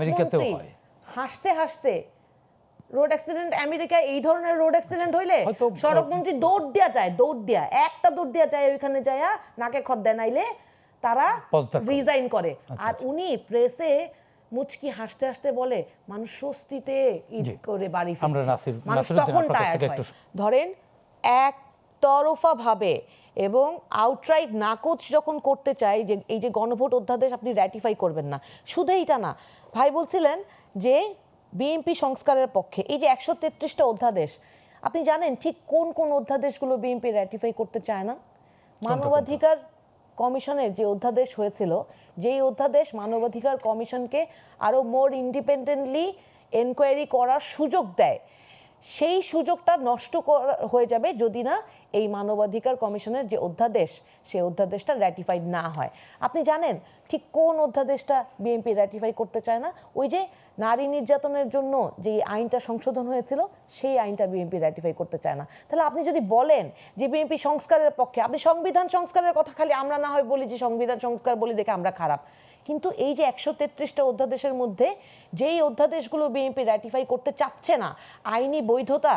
আমেরিকাতেও হয়। হাসতে হাসতে রোড অ্যাক্সিডেন্ট, আমেরিকায় এই ধরনের রোড অ্যাক্সিডেন্ট হইলে সড়কমন্ত্রী দৌড় দিয়া যায়, দৌড় দিয়া যায় ওইখানে যায় নাকে খত দেয়, নাইলে তারা রিজাইন করে। আর উনি প্রেসে মুচকি হাসতে হাসতে বলে মানুষ স্বস্তিতে ঈদ করে বাড়ি ফিরছে। মানুষ তখন টায়ার্ড হয়। ধরেন একতরফা ভাবে এবং আউটরাইট নাকচ যখন করতে চাই যে এই যে গণভোট অধ্যাদেশ আপনি র্যাটিফাই করবেন না, শুধু এইটা না, ভাই বলছিলেন যে বিএনপি সংস্কারের পক্ষে। এই যে 133টা অধ্যাদেশ, আপনি জানেন ঠিক কোন কোন অধ্যাদেশগুলো বিএনপি র্যাটিফাই করতে চায় না? মানবাধিকার কমিশনের যে অধ্যাদেশ হয়েছিল, যেই অধ্যাদেশ মানবাধিকার কমিশনকে আরো মোর ইন্ডিপেন্ডেন্টলি এনকোয়ারি করার সুযোগ দেয়, সেই সুযোগটা নষ্ট হয়ে যাবে যদি না এই মানবাধিকার কমিশনের যে অধ্যাদেশ, সেই অধ্যাদেশটা র্যাটিফাইড না হয়। আপনি জানেন ঠিক কোন অধ্যাদেশটা বিএনপি র্যাটিফাই করতে চায় না? ওই যে নারী নির্যাতনের জন্য যে আইনটা সংশোধন হয়েছিল, সেই আইনটা বিএনপি র্যাটিফাই করতে চায় না। তাহলে আপনি যদি বলেন যে বিএনপি সংস্কারের পক্ষে, আপনি সংবিধান সংস্কারের কথা খালি আমরা না হয় বলি যে সংবিধান সংস্কার বলি দেখে আমরা খারাপ, কিন্তু এই যে 133টা অধ্যাদেশের মধ্যে যেই অধ্যাদেশগুলো বিএনপি র্যাটিফাই করতে চাচ্ছে না, আইনি বৈধতা,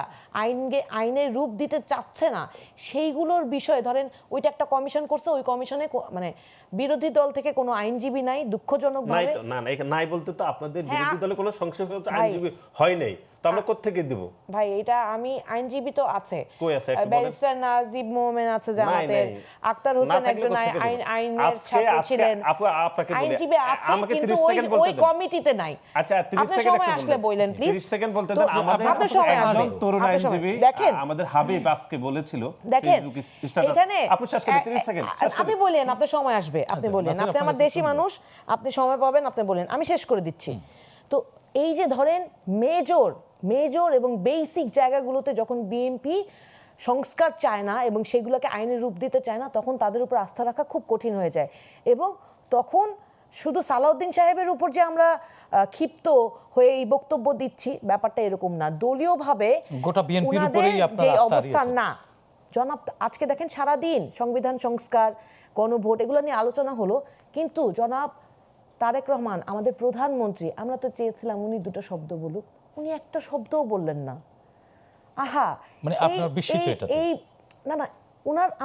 আইনের রূপ দিতে চাচ্ছে না, সেইগুলোর বিষয়ে ধরেন ওইটা একটা কমিশন করছে, ওই কমিশনে মানে বিরোধী দল থেকে কোনো আইনজীবী নাই, দুঃখজনকভাবে নাই বলতে তো আপনাদের বিরোধী দলে কোনো সংসদীয় আইনজীবী হয় নাই, তো আমরা কোত্থেকে দেব ভাই? এটা আমি আইনজীবী তো আছে, ব্যারিস্টার নাজিব মোমেন আছে জামাতের, আক্তার হোসেন একজন আইনের ছাত্র ছিলেন, আইনজীবী আছে কিন্তু ওই কমিটিতে নাই। আচ্ছা 30 আপনি সেকেন্ড সময় আসলে বলেন প্লিজ, 30 সেকেন্ড বলতে দেন। আমাদের একজন তরুণ আইনজীবী আমাদের হাবিব আজকে বলেছিল ফেসবুক স্ট্যাটাস, আপনি শেষ করেন 30 সেকেন্ড। আপনি বলেন, আপনার সময় আসবে, আপনি বলেন, আপনি আমার দেশি মানুষ, আপনি সময় পাবেন, আপনি বলেন, আমি শেষ করে দিচ্ছি। তো এই যে ধরেন মেজর এবং বেসিক জায়গাগুলোতে যখন বিএনপি সংস্কার চায় না এবং সেগুলোকে আইনের রূপ দিতে চায় না, তখন তাদের উপর আস্থা রাখা খুব কঠিন হয়ে যায়। এবং তখন শুধু সালাউদ্দিন সাহেবের উপর যে আমরা ক্ষিপ্ত হয়ে এই বক্তব্য দিচ্ছি, ব্যাপারটা এরকম না। দলীয়ভাবে গোটা বিএনপির উপরেই আপনার আস্থা অবস্থান না। জনাব আজকে দেখেন সারাদিন সংবিধান সংস্কার, গণভোট এগুলো নিয়ে আলোচনা হলো, কিন্তু জনাব তারেক রহমান আমাদের প্রধানমন্ত্রী, আমরা তো চেয়েছিলাম উনি দুটো শব্দ বলুক, উনি একটা শব্দও বললেন না। আহা, মানে আপনার বিস্মিত এটা? এই না না,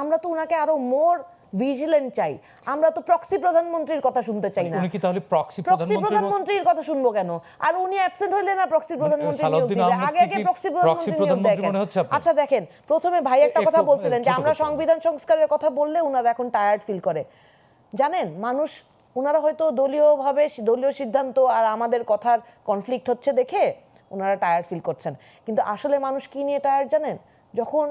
আমরা তো উনাকে আরো মোর ভিজিলেন্ট চাই। আমরা তো প্রক্সি প্রধানমন্ত্রীর কথা শুনতে চাই না। উনি কি তাহলে প্রক্সি প্রধানমন্ত্রীর কথা শুনবো কেন? আর উনি অ্যাবসেন্ট হইলে না প্রক্সি প্রধানমন্ত্রী নিয়োগ দিবে, আগে প্রক্সি প্রধানমন্ত্রী নিয়োগ দেখেন। আচ্ছা দেখেন, প্রথমে ভাই একটা কথা বলছিলেন যে আমরা সংবিধান সংস্কারের কথা বললে উনারা এখন টায়ার্ড ফিল করে। জানেন মানুষ, উনারা হয়তো দলীয়ভাবে দলীয় সিদ্ধান্ত আর আমাদের কথার কনফ্লিক্ট হচ্ছে দেখে ওনারা টায়ার্ড ফিল করছেন, কিন্তু আসলে মানুষ কি নিয়ে টায়ার্ড জানেন? যখন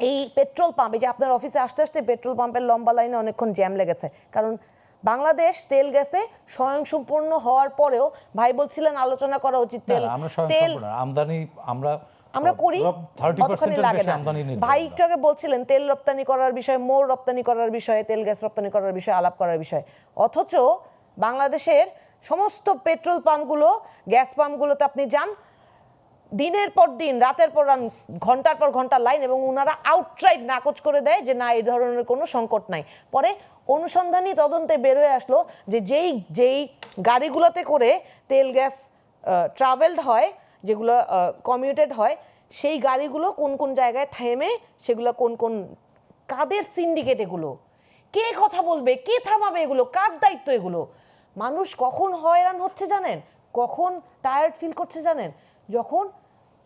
এই পেট্রোল পাম্প, এই যে আপনার অফিসে আসতে আসতে পেট্রোল পাম্পের লম্বা লাইনে অনেকক্ষণ জ্যাম লেগেছে, কারণ বাংলাদেশ তেল গ্যাসে স্বয়ংসম্পূর্ণ হওয়ার পরেও ভাই বলছিলেন আলোচনা করা উচিত। তেল আমদানি আমরা করি, অতখানি লাগে না। ভাই একটু আগে বলছিলেন তেল রপ্তানি করার বিষয়ে, মোর রপ্তানি করার বিষয়ে, তেল গ্যাস রপ্তানি করার বিষয়ে আলাপ করার বিষয়ে, অথচ বাংলাদেশের সমস্ত পেট্রোল পাম্পগুলো, গ্যাস পাম্পগুলোতে আপনি যান, দিনের পর দিন, রাতের পর রাত, ঘন্টার পর ঘন্টা লাইন, এবং ওনারা আউটরাইট নাকচ করে দেয় যে না এই ধরনের কোনো সংকট নাই। পরে অনুসন্ধানী তদন্তে বের হয়ে আসলো যে যেই গাড়িগুলোতে করে তেল গ্যাস ট্রাভেলড হয়, যেগুলো কমিউটেড হয়, সেই গাড়িগুলো কোন কোন জায়গায় থেমে, সেগুলো কোন কাদের সিন্ডিকেট, এগুলো কে কথা বলবে, কে থামাবে, এগুলো কার দায়িত্ব? এগুলো মানুষ কখন হয়রান হচ্ছে জানেন, কখন টায়ার্ড ফিল করছে জানেন? যখন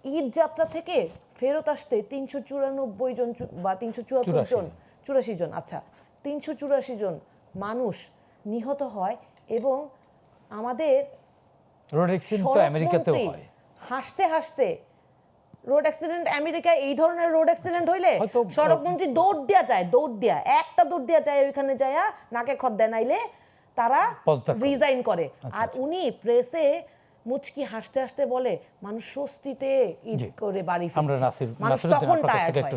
ঈদ যাত্রা থেকে ফেরত আসতে 394 জন বা 374 জন, 84 জন, আচ্ছা 384 জন মানুষ নিহত হয়, এবং আমাদের রোড অ্যাক্সিডেন্ট তো আমেরিকাতেও হয়। হাসতে হাসতে রোড অ্যাক্সিডেন্ট, আমেরিকায় এই ধরনের রোড অ্যাক্সিডেন্ট হইলে সড়কমন্ত্রী দৌড় দিয়া যায়, ওইখানে যায় নাকে খত দেয়, নাইলে তারা রিজাইন করে। আর উনি প্রেসে মুচকি হাসতে হাসতে বলে মানুষ স্বস্তিতে ঈদ করে বাড়ি ফিরছে। মানুষ তখন টায়ার্ড হয়।